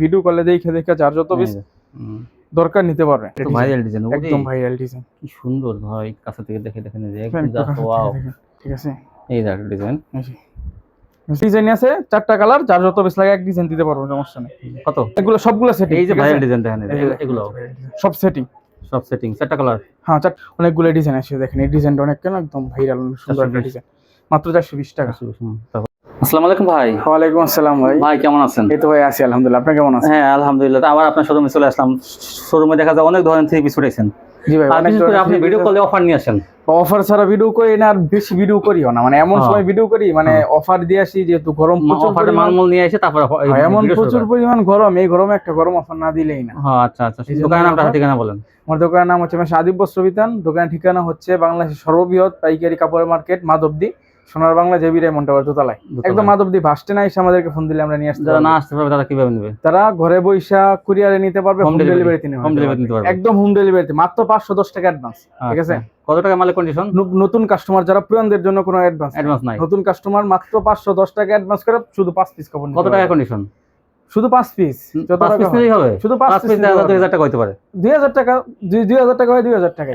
Video কলে দেখে দেখে যার যত বেশি দরকার নিতে পারবে। ভাইরাল ডিজাইন, একদম ভাইরাল ডিজাইন, কি সুন্দর ভাই, কাছে থেকে দেখে দেখেন যে একদম জাস্ট ওয়াও। ঠিক আছে, এই দেখ ডিজাইন, ডিজাইন আছে 4টা কালার, যার যত বেশি লাগে এক ডিজাইন দিতে পারবো, সমস্যা নেই। কত? এগুলো সবগুলো সেটিং। এই যে ভাইরাল ডিজাইন দেখেন, এগুলো সব সেটিং, সব সেটিং 4টা কালার। হ্যাঁ, অনেকগুলো ডিজাইন আছে, দেখেন এই ডিজাইনটা অনেক কেন একদম ভাইরাল সুন্দর একটা ডিজাইন, মাত্র 420 টাকা। আসসালামু আলাইকুম ভাই। ওয়ালাইকুম আসসালাম ভাই। ভাই কেমন আছেন? এই তো ভাই আছি আলহামদুলিল্লাহ, আপনি কেমন আছেন? হ্যাঁ আলহামদুলিল্লাহ। আবার আপনার শোরুমে চলে আসলাম। শোরুমে দেখা যায় অনেক ধরনের থ্রি পিস উঠেছেন। জি ভাই, বিশেষ করে আপনি ভিডিও কলে অফার নিয়ে আসেন। অফার ছাড়া ভিডিও করি না, আর বেশি ভিডিও করিও না, মানে এমন সময় ভিডিও করি মানে অফার দিয়ে আসি, যেহেতু গরম প্রচুর পরিমাণ মাল নিয়ে এসে তারপর এমন প্রচুর পরিমাণ গরম, এই গরমে একটা গরম অফার না দিলেই না। হ্যাঁ আচ্ছা আচ্ছা, দোকানের নামটা ঠিকানা বলেন। আমার দোকানের নাম হচ্ছে আদিব বস্ত্র বিতান। দোকানের ঠিকানা হচ্ছে বাংলাদেশের সর্ববৃহৎ পাইকারি কাপড়ের মার্কেট মাধবদী, সোনার বাংলা জেবি মন্টাবার দোতলায়, একদম মাধবদী বাস স্ট্যান্ড এসে আমাদেরকে ফোন দিলে আমরা নিয়ে আসতে। যারা না আসতে পারবে তারা কিভাবে নেবে? তারা ঘরে বইসা কুরিয়ারে নিতে পারবে, হোম ডেলিভারিতে নিতে পারবে, একদম হোম ডেলিভারিতে, মাত্র 510 টাকা অ্যাডভান্স। ঠিক আছে, কত টাকা মালের কন্ডিশন? নতুন কাস্টমার যারা, পুরানদের জন্য কোনো অ্যাডভান্স নাই। নতুন কাস্টমার মাত্র 510 টাকা অ্যাডভান্স করে শুধু 5 পিস কাপড়। কত টাকা কন্ডিশন? শুধু 5 পিস, যত টাকা নিলেই হবে। শুধু 5 পিস 2000 টাকা হইতে পারে। 2000 টাকা, 2000 টাকা হয় 2000 টাকা,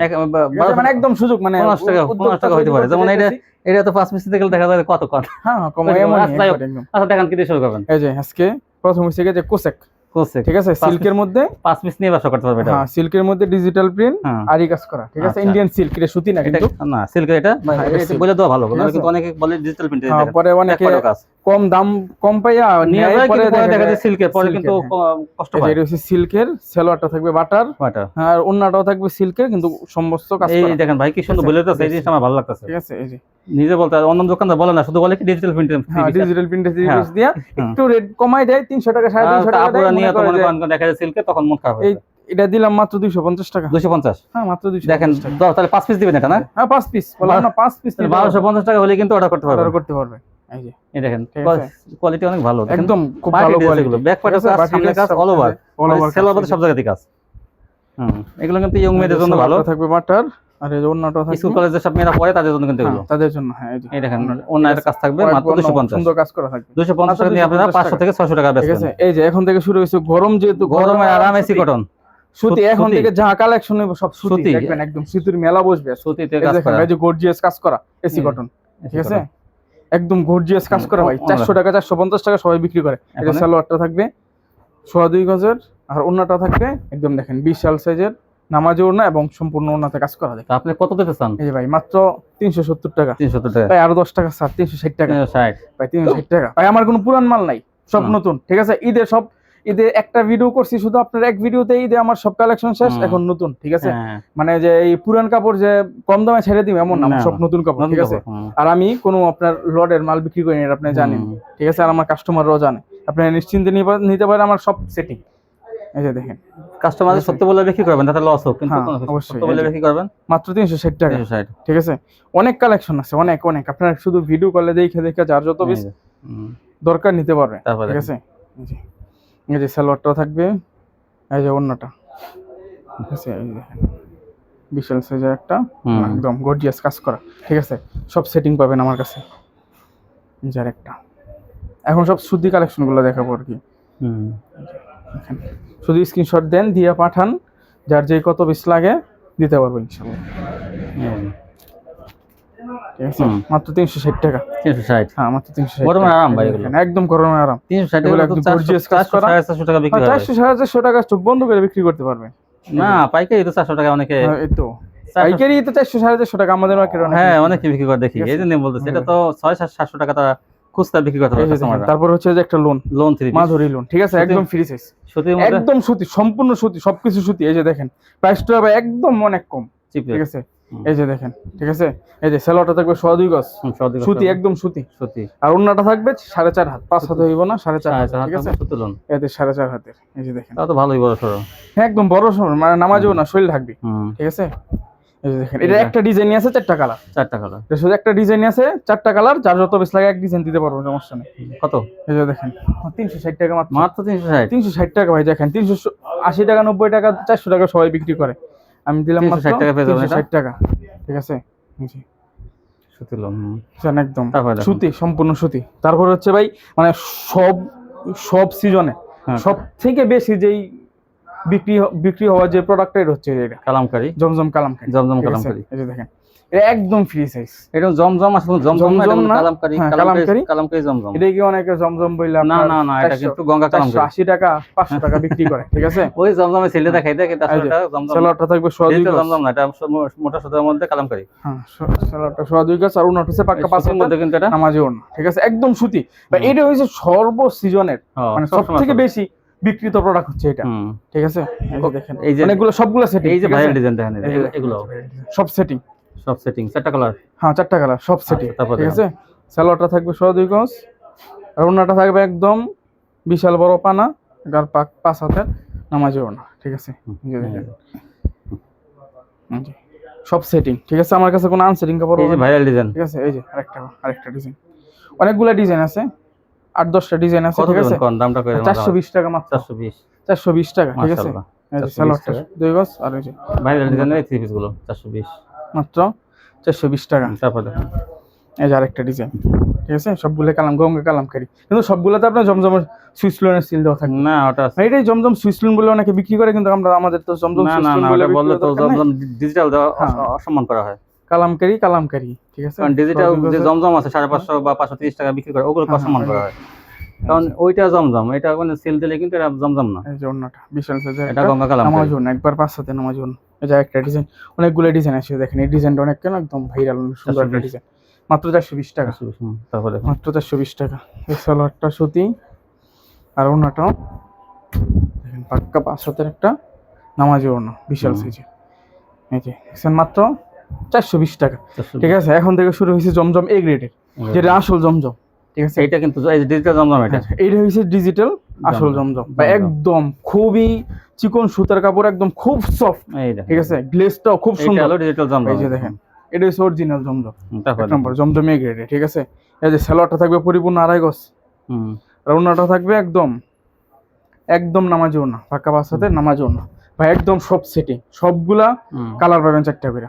মানে একদম সুযোগ, মানে 50 টাকা হইতে পারে। যেমন এটা তো 5 পিস থেকে দেখা যায় কত কম। হ্যাঁ কম এমন একদম। আচ্ছা দেখেন কি দিয়ে শুরু করবেন? এই যে আজকে প্রথম হইছে যে কোসেক, ঠিক আছে, সিল্কের মধ্যে 5 পিস নিয়ে ব্যবসা করতে পারবে এটা। হ্যাঁ, সিল্কের মধ্যে ডিজিটাল প্রিন্ট আরি কাজ করা, ঠিক আছে, ইন্ডিয়ান সিল্ক, এটা সুতি না কিন্তু, না সিল্কের, এটা বলে দেওয়া ভালো, কিন্তু অনেকে বলে ডিজিটাল প্রিন্ট। হ্যাঁ, পরে অনেকে কম দাম কম পাইয়া নিয়ে পরে দেখা যায় সিল্কের, পরে কিন্তু কষ্ট পায়। এটা হচ্ছে সিল্কের, সালোয়ারটা থাকবে বাটার, আর ওন্নাটাও থাকবে সিল্কের, কিন্তু সমস্ত কাজ করা। এই দেখেন ভাই কি সুন্দর বলে দিতেছে, এই জিনিসটা আমার ভালো লাগতেছে। ঠিক আছে, এই যে নিজে বলতে অন্য দোকানদার বলে না, শুধু বলে কি ডিজিটাল প্রিন্ট। হ্যাঁ, ডিজিটাল প্রিন্টে সিরিজ দিয়া একটু রেট কমাই দেয়, 300 টাকা 350 টাকা পুরো নিয়ে তো মনে করেন দেখা যায় সিল্কে, তখন মন খারাপ হয়। এটা দিলাম মাত্র 250 টাকা। 250? হ্যাঁ মাত্র 250। দেখেন তাহলে 5 পিস দিবেন এটা না? হ্যাঁ 5 পিস, বললাম না 5 পিস 1250 টাকা হলে কিন্তু অর্ডার করতে পারবে। এই যে এই দেখেন কোয়ালিটি অনেক ভালো, একদম খুব ভালো কোয়ালিটি। ব্যাক পার্টে কাজ, সামনে কাজ, অল ওভার সেলর সব জায়গাতে কাজ। এগুলো কিন্তু ইয়ং মেয়েদের জন্য ভালো থাকবে বাটার, আর এই ওন্নাটাও থাকবে স্কুল কলেজে সব মেয়েরা পড়ে তাদের জন্য কিন্তু এগুলো, তাদের জন্য। হ্যাঁ এই দেখেন ওন্নার কাজ থাকবে মাত্র 250, সুন্দর কাজ করা থাকবে। 250 টাকা দিয়ে আপনারা 500 থেকে 600 টাকা বেচবেন। ঠিক আছে, এই যে এখন থেকে শুরু হইছে গরম, যেহেতু গরমে আরাম এসি কটন সুতি, এখন থেকে যা কালেকশন হবে সব সুতি, দেখবেন একদম সুতির মেলা বসবে, সুতিতে কাজ করা, এই যে গর্জিয়াস কাজ করা এসি কটন, ঠিক আছে, একদম গর্জিয়াস কাজ করা ভাই। 400 টাকা 450 টাকা সবাই বিক্রি করে। এটা সালোয়ারটা থাকবে 2.5 গজের, আর ওন্নাটা থাকবে একদম দেখেন বিশাল সাইজের নামাজি ওন্না, এবং সম্পূর্ণ ওন্নাতে কাজ করা যায়। আপনি কত দিতে চান? এই যে ভাই মাত্র 370 টাকা। 370 টাকা ভাই, আরো 10 টাকা স্যার, 360 টাকা। 360 ভাই, 360 টাকা। ভাই আমার কোনো পুরান মাল নাই, সব নতুন, ঠিক আছে। ঈদে একটা ভিডিও করছি শুধু, আপনার এক ভিডিওতে ঈদে আমার সব কালেকশন শেষ, এখন নতুন, ঠিক আছে। মানে যে এই পুরান কাপড় যে কম দামে ছেড়ে দিবে এমন না, সব নতুন কাপড়, ঠিক আছে। আর আমি কোনো আপনার লটের মাল বিক্রি করি না, আপনি জানেন, ঠিক আছে, আর আমার কাস্টমাররাও জানে, আপনি নিশ্চিন্তে নিতে পারেন, আমার সব সেটিং। এই যে দেখেন, কাস্টমারদের সত্য বলে বিক্রি করবেন, তাতে লস হোক, কিন্তু সত্য বলে বিক্রি করবেন মাত্র 360 টাকা। 360, ঠিক আছে। অনেক কালেকশন আছে, অনেক আপনার শুধু ভিডিও কলে দেখে দেখে যার যত বেশি দরকার নিতে পারবে, ঠিক আছে। এই যে সালোয়ারটাও থাকবে, এই যে ওন্নাটা, ঠিক আছে, এই দেখেন বিশাল সাইজের একটা, একদম গর্জিয়াস কাজ করা, ঠিক আছে, সব সেটিং পাবেন আমার কাছে। যার একটা এখন সব সুতি কালেকশন গুলো দেখাবো আর কি। শুধু স্ক্রিনশট দেন, দিয়ে পাঠান, যার যে কত পিস লাগে দিতে পারবো ইনশাআল্লাহ। ঠিক আছে, মাত্র 360 টাকা। 360? হ্যাঁ মাত্র 360। গরমে আরাম ভাই, এগুলো একদম গরমে আরাম। 360 টাকা একদম গর্জিয়াস কাজ করা, 450 টাকা বিক্রি হবে। 400 টাকা চোখ বন্ধ করে বিক্রি করতে পারবে। না পাইকারি তো 400 টাকা, অনেকে এই তো পাইকারি তো 400-450 টাকা আমাদের মার্কেটে অনেক। হ্যাঁ অনেকে বিক্রি করে দেখি, এই জন্য বলতেছি, এটা তো 600-700 টাকা তারা খুচরা বিক্রি করতে পারে। তারপর হচ্ছে যে একটা লোন থ্রি মাধুরী লোন, ঠিক আছে, একদম ফ্রি সাইজ, সুতির মধ্যে, একদম সুতি, সম্পূর্ণ সুতি, সবকিছু সুতি। এই যে দেখেন প্রাইসটা ভাই একদম অনেক কম, ঠিক আছে। এই যে দেখেন, ঠিক আছে, এই যে সালোয়ারটা থাকবে 2.5 গজ সুতি, একদম সুতি, আর ওন্নাটা থাকবে 4.5 হাত, 5 হাত হইব না, 4.5 হাত, ঠিক আছে, সুতি লোন, এতে 4.5 হাতের। এই যে দেখেন, তাও তো ভালোই বড় সরো, হ্যাঁ একদম বড় সরো, মানে নামাজও না, শরীর থাকবে, ঠিক আছে। এই যে দেখেন, এটা একটা ডিজাইন আছে 4টা কালার, 4টা কালার, এটা শুধু একটা ডিজাইন আছে 4টা কালার, যার যত বেশি লাগে এক ডিজাইন দিতে পারবো, সমস্যা নেই। কত? এই যে দেখেন 360 টাকা মাত্র 360 টাকা ভাই। দেখেন 380 টাকা 90 টাকা 400 টাকা সবাই বিক্রি করে, আমি দিলাম মাত্র 360 টাকা, ঠিক আছে। সুতি লোন, একদম সুতি, সম্পূর্ণ সুতি। তারপর হচ্ছে ভাই মানে সব সিজনে সব থেকে বেশি যেই বিক্রি হওয়া যে প্রোডাক্টটা হচ্ছে এটা কালামকারী, জমজম কালামকারী। এই যে দেখেন এটা একদম ফ্রি সাইজ, এটা জমজম আসলে জমজম না, কালামকারী, কালামকারী জমজম। এটা কি অনেকে জমজম বইলা না না না, এটা কিন্তু গঙ্গা কালামকারী 480 টাকা 500 টাকা বিক্রি করে, ঠিক আছে? ওই জমজমে ছেলে দেখাই দেয়, কিন্তু আসলে এটা জমজম সালোয়ারটা থাকবে সোয়া 2 গজ, জমজম না, এটা মোটা সুতার মধ্যে কালামকারী। হ্যাঁ, সালোয়ারটা সোয়া 2 গজ আর ওন্না হচ্ছে পাক্কা 5 মধ্যে, কিন্তু এটা নামাজি ওন্না, ঠিক আছে? একদম সুতি। বা এটা হইছে সর্ব সিজনের মানে সবথেকে বেশি বিক্রিত প্রোডাক্ট হচ্ছে এটা, ঠিক আছে? এই যে দেখেন অনেকগুলো সবগুলো সেটিং, এই যে ভাইরাল ডিজাইন দেখেন, এগুলো সব সেটিং, চারটা কালার, হ্যাঁ 4টা কালার সব সেটিং, ঠিক আছে? সালোয়ারটা থাকবে সোয়া 2 গজ আর ওন্নাটা থাকবে একদম বিশাল বড় পানা গার 5 হাতের নামাজি ওন্না, ঠিক আছে? এই যে দেখেন সব সেটিং, ঠিক আছে? আমার কাছে কোনো আনসেটিং কাপড় এই যে ভাইরাল ডিজাইন, ঠিক আছে? এই যে আরেকটা ডিজাইন, অনেকগুলা ডিজাইন আছে, 8-10টা ডিজাইন আছে, ঠিক আছে? কোন দামটা কইরা 420 টাকা মাত্র, 420 টাকা, ঠিক আছে? এই যে সালোয়ারটা 2 গজ আর এই যে ভাইরাল ডিজাইনের এই থ্রি পিস গুলো 420 মাত্র 420 টাকা। তারপর দেখেন এই যে আরেকটা ডিজাইন, ঠিক আছে? সবগুলো গঙ্গা কালামকারী, কিন্তু সবগুলোতে আপনার জমজমের সুইসলোনের সিল দেওয়া থাকে না, ওটা এটাই জমজম সুইসলোন বলে অনেকে বিক্রি করে, কিন্তু আমাদের তো জমজম সুইসলোন বলে তো জমজম ডিজিটাল দেওয়া অসম্মান করা হয়। কালামকারী, ঠিক আছে? কারণ ডিজিটাল যে জমজম আছে 550 বা 530 টাকা বিক্রি করে, ওগুলো অসম্মান করা হয়, কারণ ওইটা জমজম, এটা মানে সেল দিলে কিন্তু এটা জমজম না। এই যে ওন্নাটা বিশাল সাইজের, এটা গঙ্গা কালামকারী নামাজ ওন্না, একবার 5 হাতে নামাজ ওন্না। এই যে একটা ডিজাইন, অনেকগুলো ডিজাইন আছে, দেখেন এই ডিজাইনটা অনেক কেন একদম ভাইরাল সুন্দর একটা ডিজাইন, মাত্র 420 টাকা। তারপর দেখেন মাত্র 420 টাকা। এই সালোয়ারটা সুতি আর ওন্নাটাও দেখেন পাক্কা 5 হাতের একটা নামাজি ওন্না, বিশাল সাইজের। এই যে দেখছেন মাত্র 420 টাকা, ঠিক আছে? এখন থেকে শুরু হয়েছে জমজম এ গ্রেডের, যেটা আসল জমজম, ঠিক আছে? এটা কিন্তু ডিজিটাল জমজম, এটা হচ্ছে ডিজিটাল আসল জমজম, বা একদম খুবই চিকন সুতার কাপড়, একদম খুব সফট, ঠিক আছে? গ্লেজটাও খুব সুন্দর, এটা ডিজিটাল জমজম। এই যে দেখেন এটা হচ্ছে অরিজিনাল জমজম, এক নম্বর জমজম এ গ্রেডে, ঠিক আছে? এই যে সালোয়ারটা থাকবে পরিপূর্ণ 2.5 গজ আর ওন্নাটা থাকবে একদম নামাজি ওন্না, পাক্কা 5 হাতে নামাজি ওন্না, ভাই একদম সব সেটিং, সবগুলা কালার পাবেন 4টা করে,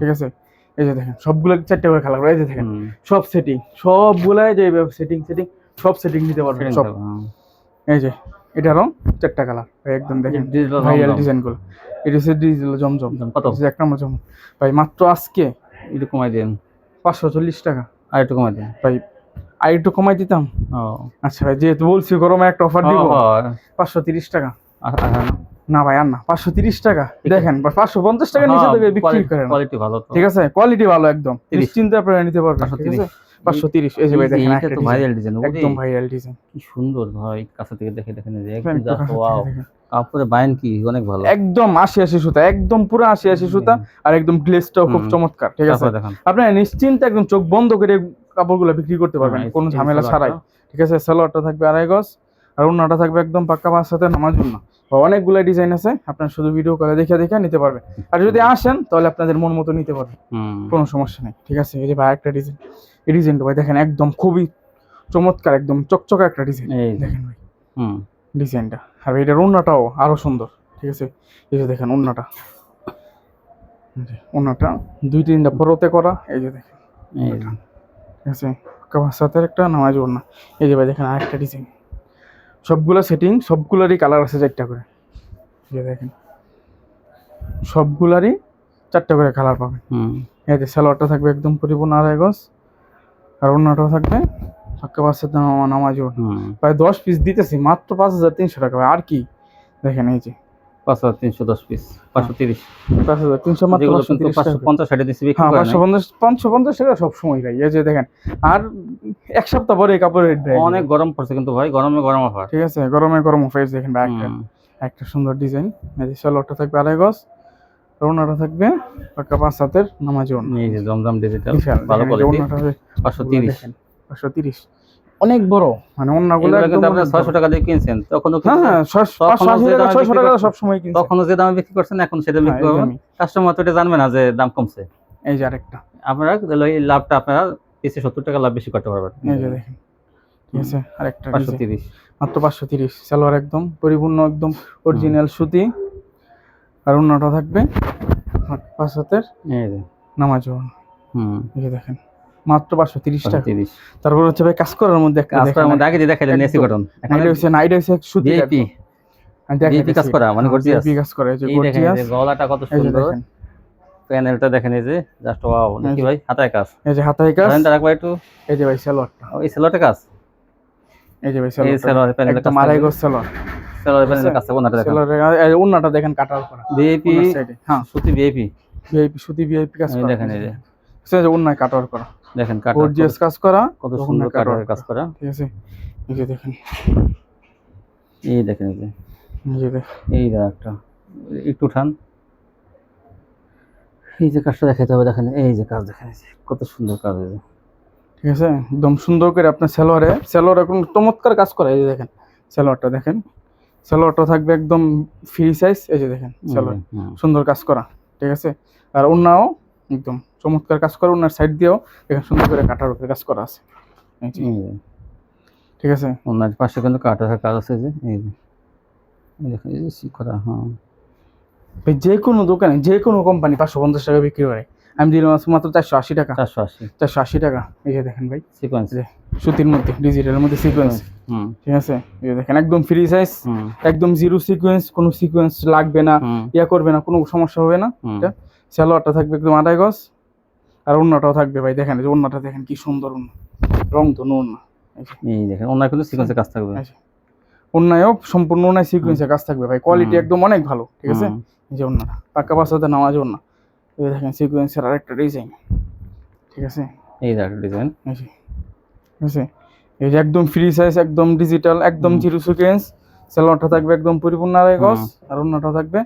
ঠিক আছে? এই যে দেখেন সবগুলা 4টা করে কালার, এই যে দেখেন সব সেটিং, সবগুলাই যে সেটিং সব সেটিং নিতে পারবেন সব। এই যে এটারও 4টা কালার, একদম দেখেন ভাইরাল ডিজাইন গুলো। এটা হচ্ছে ডিজিটাল জমজম, কত? 1 নম্বর জমজম ভাই, মাত্র আজকে একটু কমাই দেন, 540 টাকা। আর একটু কমাই দেন ভাই, আর একটু কমাই দিতাম। আচ্ছা ভাই, যেহেতু বলছি গরমে একটা অফার দিব, 530 টাকা। না ভাই আর না, 530 টাকা। দেখেন 550 টাকা নিচে থেকে বিক্রি করেন, কোয়ালিটি ভালো, ঠিক আছে? কোয়ালিটি ভালো, একদম নিশ্চিন্তে আপনারা নিতে পারবেন, ঠিক আছে? 530। এই যে ভাই দেখেন একটা ভাইরাল ডিজাইন, একদম ভাইরাল ডিজাইন, কি সুন্দর ভাই, কাছে থেকে দেখেন যে একদম জাস্ট ওয়াও। কাপড়ের বাইন কি অনেক ভালো, একদম 80 সুতা, একদম পুরো 80 সুতা আর একদম গ্লেজটাও খুব চমৎকার, ঠিক আছে? আপনারা নিশ্চিন্তে একদম চোখ বন্ধ করে কাপড়গুলো বিক্রি করতে পারবেন কোনো ঝামেলা ছাড়াই, ঠিক আছে? সালোয়ারটা থাকবে 2.5 গজ আর ওন্নাটা থাকবে একদম পাক্কা 5 হাতে নামাজ ওন্না। অনেকগুলো ডিজাইন আছে, আপনারা শুধু ভিডিও কলে দেখে নিতে পারবেন, আর যদি আসেন তাহলে আপনাদের মন মতো নিতে পারবেন, কোনো সমস্যা নেই, ঠিক আছে? এই যে ভাই একটা ডিজাইন, এই ডিজাইনটা ভাই দেখেন একদম খুবই চমৎকার, একদম চকচকে একটা ডিজাইন, দেখেন ভাই ডিজাইনটা। আর এটার ওন্নাটাও আরো সুন্দর, ঠিক আছে? এই যে দেখেন ওন্নাটা 2-3টা পরতে করা, এই যে দেখেন, ঠিক আছে? কাবাসাতের একটা নামাজ ওন্না। এই যে ভাই দেখেন আরেকটা ডিজাইন, সবগুলা সেটিং, সবগুলারই কালার আছে 4টা করে, এই যে দেখেন সবগুলারই 4টা করে কালার পাবেন। এই যে সালোয়ারটা থাকবে একদম পরিপূর্ণ 2.5 গজ আর ওন্নাটাও থাকবে পাক্কা 5 হাতে নামাজ ওন্না। প্রায় 10 পিস দিতেছি মাত্র 5300 টাকা, আর কি দেখেন এই যে 5310 পিস 530, 5300 মাত্র 550 60 দিছি বিক্রি করেন, 550 টাকা সব সময় ভাই। এই যে দেখেন আর এক সপ্তাহ পরে এই কাপড়ের রেট অনেক গরম পড়ছে, কিন্তু ভাই গরমে গরম অফার, ঠিক আছে? গরম অফার। দেখেন ভাই একটা সুন্দর ডিজাইন, এই যে সালোয়ারটা থাকবে 2.5 গজ আর ওন্নাটা থাকবে পাক্কা 5 হাতের নামাজ ওন্না। এই যে জমজম ডিজিটাল ভালো কোয়ালিটি, 530 অনেক বড়, মানে ওন্নাগুলো একদম আপনারা 600 টাকা দিয়ে কিনছেন, তখন হ্যাঁ 580 টাকা 600 টাকা সব সময় কিনছেন, তখন যে দামে বিক্রি করছেন এখন সেটা বিক্রি করবেন, কাস্টমার তো এটা জানবে না যে দাম কমছে। এই যে আরেকটা, আপনারা এই লাভটা আপনারা 70 টাকা লাভ বেশি করতে পারবেন। এই যে দেখেন, ঠিক আছে? আরেকটা 530 মাত্র 530। সালোয়ার একদম পরিপূর্ণ একদম অরিজিনাল সুতি আর ওন্নাটা থাকবে 5 হাতের নামাজ ওন্না। এই যে দেখেন মাত্র 530 টাকা। 530। তারপর হচ্ছে ভাই কাজ করার মধ্যে একটা কাজ করার মধ্যে আগে যে দেখাইলেন এসি কটন, এটা হচ্ছে না, এটা হচ্ছে সুতি ভিআইপি ভিআইপি কাজ করা মানে গর্জিয়াস। ভিআইপি কাজ করে, এই যে এই দেখেন এই গর্জিয়াস, যে গলাটা কত এই যে সুন্দর, দেখেন, প্যানেলটা দেখেন এই যে জাস্ট ওয়াও। দেখি ভাই হাতায় কাজ, এই যে হাতায় কাজ, ধরেন রাখবা একটু, এই যে ভাই সালোয়ারটা, এই সেলোয়ারটা কাজ, এই যে ভাই এই সালোয়ার সেলোয়ার প্যানেলটা একদম কাজ, আড়াই গজ সালোয়ার, সেলোয়ার প্যানেলটা কাজ, ওনাটা দেখেন, সালোয়ারের এই ওন্নাটা দেখেন কাটার করা, ভিআইপি ওন্নার সাইডে, হ্যাঁ সুতি ভিআইপি, ভিআইপি সুতি ভিআইপি কাজ এই করা, দেখেন এই যে এই যে ওন্নায় কাটার করা, দেখেন কাটা গর্জিয়াস কাজ করা, কত সুন্দর কাটার কাজ করা, ঠিক আছে, এই যে দেখেন, এই দেখেন এই যে এই যে দেখেন, এই একটা একটু উঠান, এই যে কাজটা দেখাইতে হবে, দেখেন এই যে কাজ দেখেন এই যে কত সুন্দর কাজ, এই যে ঠিক আছে, একদম সুন্দর করে আপনার সালোয়ারে কোন চমৎকার কাজ করা, এই যে দেখেন সালোয়ারটা দেখেন, সালোয়ারটা থাকবে একদম ফ্রি সাইজ, এই যে দেখেন সালোয়ার সুন্দর কাজ করা, ঠিক আছে, আর ওন্নাও একদম চমৎকার কাজ করা, ওন্নার সাইড দিয়েও দেখেন সুন্দর করে কাটার উপরে কাজ করা আছে, এই যে, ঠিক আছে, ওনার পাশে কিন্তু কাটার কাজ আছে, যে এই যে এই দেখেন এই যে শিখরা, হ্যাঁ ভাই যে কোনো দোকানে যে কোনো কোম্পানি 550 টাকা বিক্রি করে, আমি দিলাম আজকে মাত্র 480 টাকা, 480 টাকা, এই যে দেখেন ভাই সিকোয়েন্স, যে সুতির মধ্যে ডিজিটালের মধ্যে সিকোয়েন্স, ঠিক আছে, এই যে দেখেন একদম ফ্রি সাইজ, একদম জিরো সিকোয়েন্স, কোনো সিকোয়েন্স লাগবে না, ইয়া করবে না, কোনো সমস্যা হবে না, এটা সালোয়ারটা থাকবে একদম আড়াই গজ, আর ওন্নাটাও থাকবে ভাই দেখেন, এই যে ওন্নাটা দেখেন কি সুন্দর ওন্না, রং তো ওন্না, এই দেখেন ওনার কিন্তু সিকোয়েন্সের কাজ থাকবে, ওন্নায়ও সম্পূর্ণ ওন্নায় সিকোয়েন্সের কাজ থাকবে ভাই, কোয়ালিটি একদম অনেক ভালো, ঠিক আছে, এই যে ওন্নাটা পাক্কা বাসাতে নামাজ ওন্না, এই দেখেন সিকোয়েন্সের আরেকটা ডিজাইন, ঠিক আছে, এই দেখেন ডিজাইন, ঠিক আছে, এই যে একদম ফ্রি সাইজ, একদম ডিজিটাল, একদম জিরো সিকোয়েন্স, সালোয়ারটা থাকবে একদম পরিপূর্ণ আড়াই গজ, আর ওন্নাটা থাকবে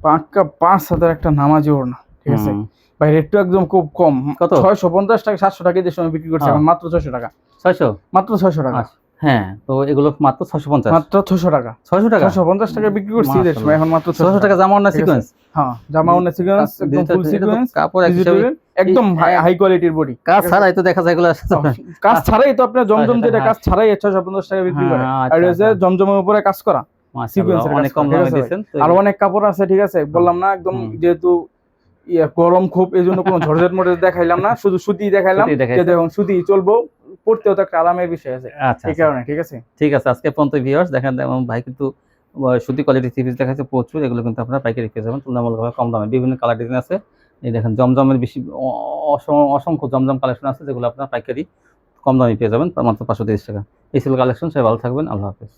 পাক্কা 5000 একটা নামাজি ওড়না, ঠিক আছে ভাই, রেটটা একদম খুব কম, কত 650 টাকা 700 টাকা যে সময় বিক্রি করছে, এখন মাত্র 600 টাকা, 600 মাত্র 600 টাকা, হ্যাঁ তো এগুলো মাত্র 650, মাত্র 600 টাকা, 600 টাকা 650 টাকা বিক্রি করছি এর সময়, এখন মাত্র 600 টাকা জামা ওড়না সিকোয়েন্স, হ্যাঁ জামা ওড়না সিকোয়েন্স একদম ফুল সিকোয়েন্স, কাপড় একদম হাই কোয়ালিটির বডি, কাজ ছাড়াই তো দেখা যায় এগুলো, কাজ ছাড়াই তো আপনার জমজম যেটা কাজ ছাড়াই 650 টাকা বিক্রি করে, আর এই যে জমজমের উপরে কাজ করা সিকোয়েন্সের অনেক কম দামে দিবেন, আর অনেক কাপড় আছে, ঠিক আছে, বললাম না একদম, যেহেতু গরম খুব, এই জন্য কোনো ঝরঝট মডেল দেখাইলাম না, শুধু সুতি দেখাইলাম, যে দেখুন সুতি চলবো, পড়তেও তো একটা আরামের বিষয় আছে, এই কারণে, ঠিক আছে, ঠিক আছে, আজকে পর্যন্ত ভিউয়ার্স দেখেন ভাই কিন্তু সুতি কোয়ালিটি থ্রি পিস দেখাচ্ছে প্রচুর, এগুলো কিন্তু আপনারা পাইকারি পেয়ে যাবেন তুলনামূলকভাবে কম দামে, বিভিন্ন কালার ডিজাইন আছে, এই দেখেন জমজমের বেশি অসংখ্য জমজম কালেকশন আছে, যেগুলো আপনারা পাইকারি কম দামে পেয়ে যাবেন মাত্র 530 টাকা। এই ছিল কালেকশন, সবাই ভালো থাকবেন, আল্লাহ হাফেজ।